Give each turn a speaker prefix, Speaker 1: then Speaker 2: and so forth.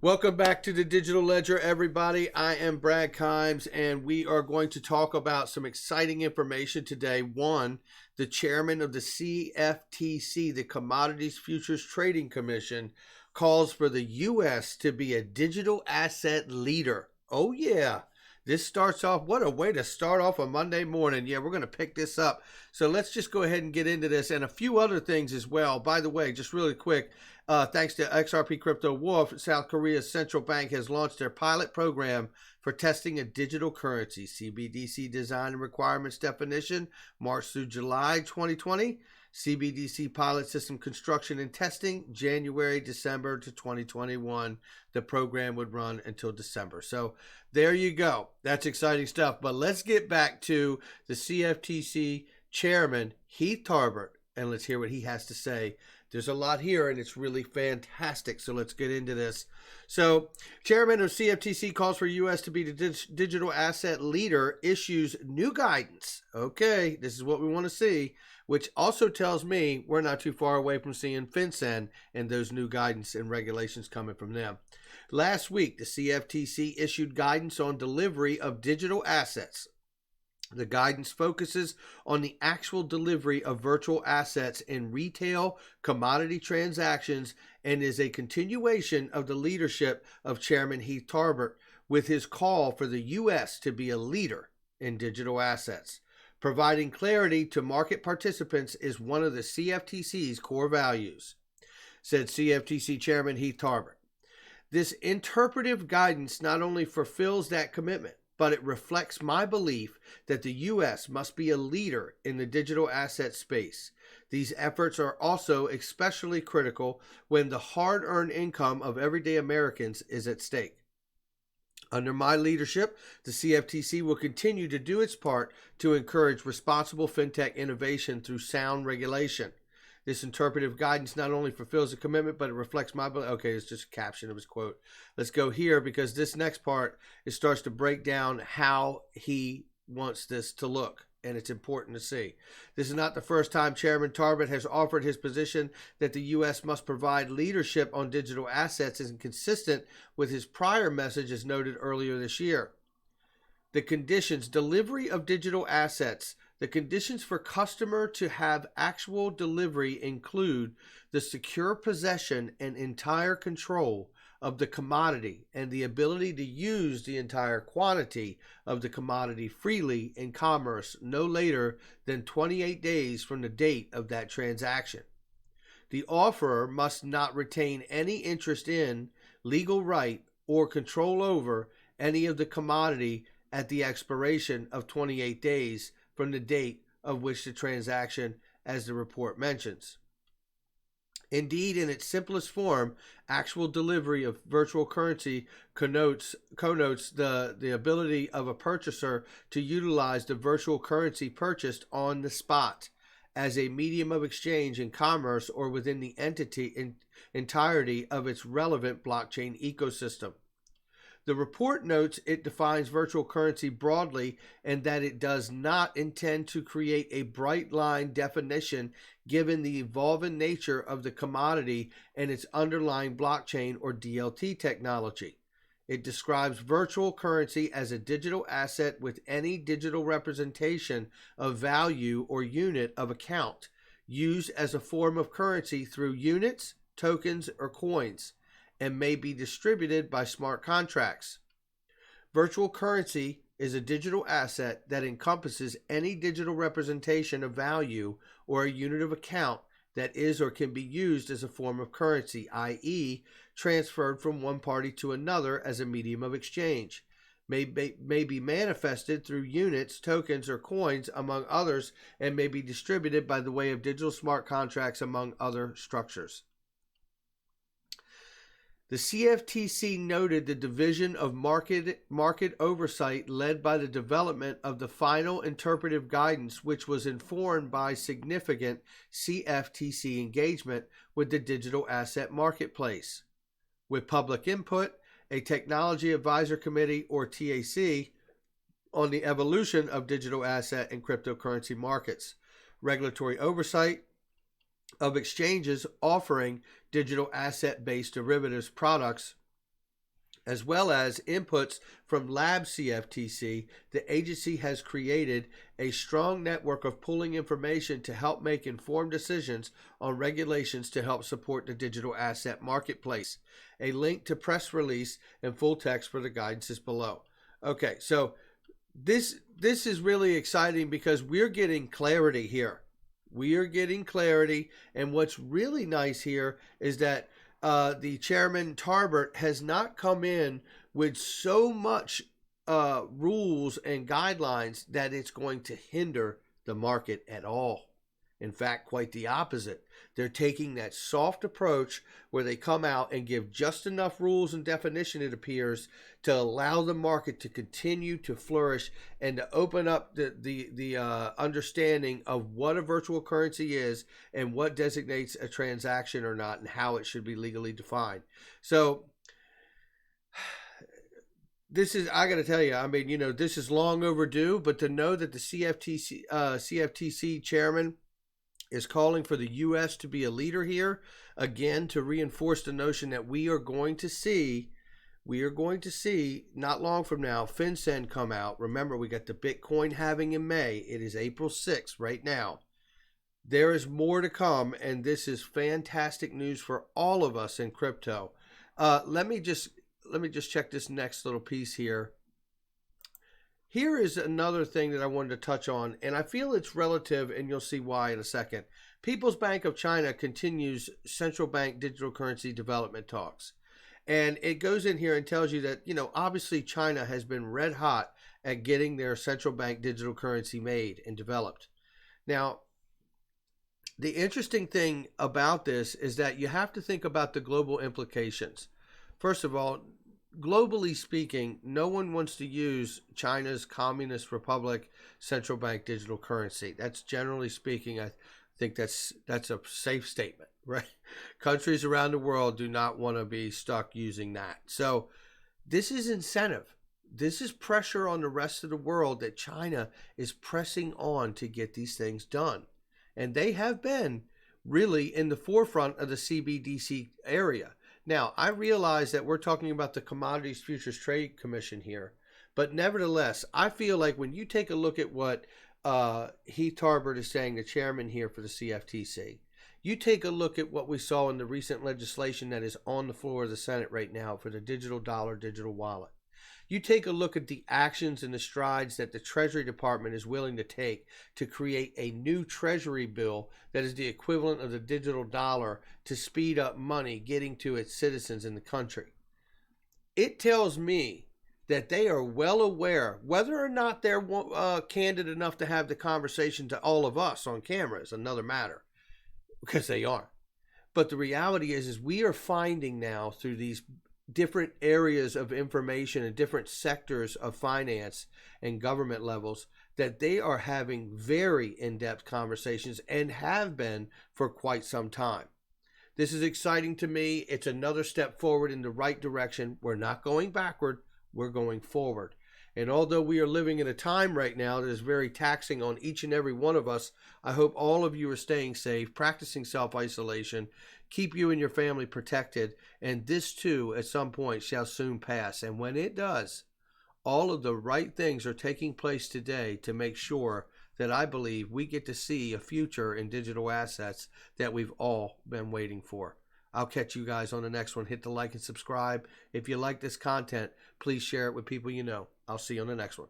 Speaker 1: Welcome back to the Digital Ledger, everybody. I am Brad Kimes, and we are going to talk about some exciting information today. One, the chairman of the CFTC, the Commodities Futures Trading Commission, calls for the U.S. to be a digital asset leader. Oh, yeah. This starts off, what a way to start off a Monday morning. Yeah, we're going to pick this up. So let's just go ahead and get into this and a few other things as well. By the way, just really quick, thanks to XRP Crypto Wolf, South Korea's central bank has launched their pilot program for testing a digital currency. CBDC design and requirements definition, March through July 2020. CBDC pilot system construction and testing, January, December to 2021. The program would run until December. So there you go. That's exciting stuff. But let's get back to the CFTC chairman, Heath Tarbert, and let's hear what he has to say. There's a lot here, and it's really fantastic. So let's get into this. So, chairman of CFTC calls for U.S. to be the digital asset leader, issues new guidance. Okay, this is what we want to see, which also tells me we're not too far away from seeing FinCEN and those new guidance and regulations coming from them. Last week, the CFTC issued guidance on delivery of digital assets. The guidance focuses on the actual delivery of virtual assets in retail commodity transactions and is a continuation of the leadership of Chairman Heath Tarbert with his call for the U.S. to be a leader in digital assets. Providing clarity to market participants is one of the CFTC's core values, said CFTC Chairman Heath Tarbert. This interpretive guidance not only fulfills that commitment, but it reflects my belief that the U.S. must be a leader in the digital asset space. These efforts are also especially critical when the hard-earned income of everyday Americans is at stake. Under my leadership, the CFTC will continue to do its part to encourage responsible fintech innovation through sound regulation. This interpretive guidance not only fulfills a commitment, but it reflects my belief. Okay, it's just a caption of his quote. Let's go here because this next part, it starts to break down how he wants this to look, and it's important to see. This is not the first time Chairman Tarbert has offered his position that the U.S. must provide leadership on digital assets and consistent with his prior message as noted earlier this year. The conditions, delivery of digital assets. The conditions for customer to have actual delivery include the secure possession and entire control of the commodity and the ability to use the entire quantity of the commodity freely in commerce no later than 28 days from the date of that transaction. The offerer must not retain any interest in, legal right, or control over any of the commodity at the expiration of 28 days from the date of which the transaction, as the report mentions. Indeed, in its simplest form, actual delivery of virtual currency connotes the ability of a purchaser to utilize the virtual currency purchased on the spot as a medium of exchange in commerce or within the entirety of its relevant blockchain ecosystem. The report notes it defines virtual currency broadly and that it does not intend to create a bright line definition given the evolving nature of the commodity and its underlying blockchain or DLT technology. It describes virtual currency as a digital asset with any digital representation of value or unit of account used as a form of currency through units, tokens, or coins, and may be distributed by smart contracts. Virtual currency is a digital asset that encompasses any digital representation of value or a unit of account that is or can be used as a form of currency, i.e., transferred from one party to another as a medium of exchange. May be manifested through units, tokens, or coins, among others, and may be distributed by the way of digital smart contracts, among other structures. The CFTC noted the Division of Market Oversight led by the development of the final interpretive guidance, which was informed by significant CFTC engagement with the digital asset marketplace. With public input, a Technology Advisor Committee, or TAC, on the evolution of digital asset and cryptocurrency markets, regulatory oversight of exchanges offering digital asset-based derivatives products as well as inputs from Lab CFTC, the agency has created a strong network of pooling information to help make informed decisions on regulations to help support the digital asset marketplace. A link to press release and full text for the guidance is below. Okay, so this is really exciting because we're getting clarity here. We are getting clarity, and what's really nice here is that the chairman Tarbert has not come in with so much rules and guidelines that it's going to hinder the market at all. In fact, quite the opposite. They're taking that soft approach where they come out and give just enough rules and definition, it appears, to allow the market to continue to flourish and to open up the understanding of what a virtual currency is and what designates a transaction or not and how it should be legally defined. So this is, I got to tell you, I mean, this is long overdue, but to know that the CFTC chairman is calling for the U.S. to be a leader here, again, to reinforce the notion that we are going to see not long from now, FinCEN come out. Remember, we got the Bitcoin halving in May. It is April 6th right now. There is more to come, and this is fantastic news for all of us in crypto. Let me just check this next little piece here. Here is another thing that I wanted to touch on, and I feel it's relative, and you'll see why in a second. People's Bank of China continues central bank digital currency development talks. And it goes in here and tells you that, obviously China has been red hot at getting their central bank digital currency made and developed. Now, the interesting thing about this is that you have to think about the global implications. First of all, globally speaking, no one wants to use China's Communist Republic central bank digital currency. That's generally speaking, I think that's a safe statement, right? Countries around the world do not want to be stuck using that. So this is incentive. This is pressure on the rest of the world that China is pressing on to get these things done. And they have been really in the forefront of the CBDC area. Now, I realize that we're talking about the Commodities Futures Trade Commission here, but nevertheless, I feel like when you take a look at what Heath Tarbert is saying, the chairman here for the CFTC, you take a look at what we saw in the recent legislation that is on the floor of the Senate right now for the digital dollar, digital wallet. You take a look at the actions and the strides that the Treasury Department is willing to take to create a new Treasury bill that is the equivalent of the digital dollar to speed up money getting to its citizens in the country. It tells me that they are well aware, whether or not they're candid enough to have the conversation to all of us on camera is another matter, because they are. But the reality is we are finding now through these different areas of information and different sectors of finance and government levels that they are having very in-depth conversations and have been for quite some time. This is exciting to me. It's another step forward in the right direction. We're not going backward, we're going forward. And although we are living in a time right now that is very taxing on each and every one of us, I hope all of you are staying safe, practicing self-isolation, keep you and your family protected, and this too at some point shall soon pass. And when it does, all of the right things are taking place today to make sure that I believe we get to see a future in digital assets that we've all been waiting for. I'll catch you guys on the next one. Hit the like and subscribe. If you like this content, please share it with people you know. I'll see you on the next one.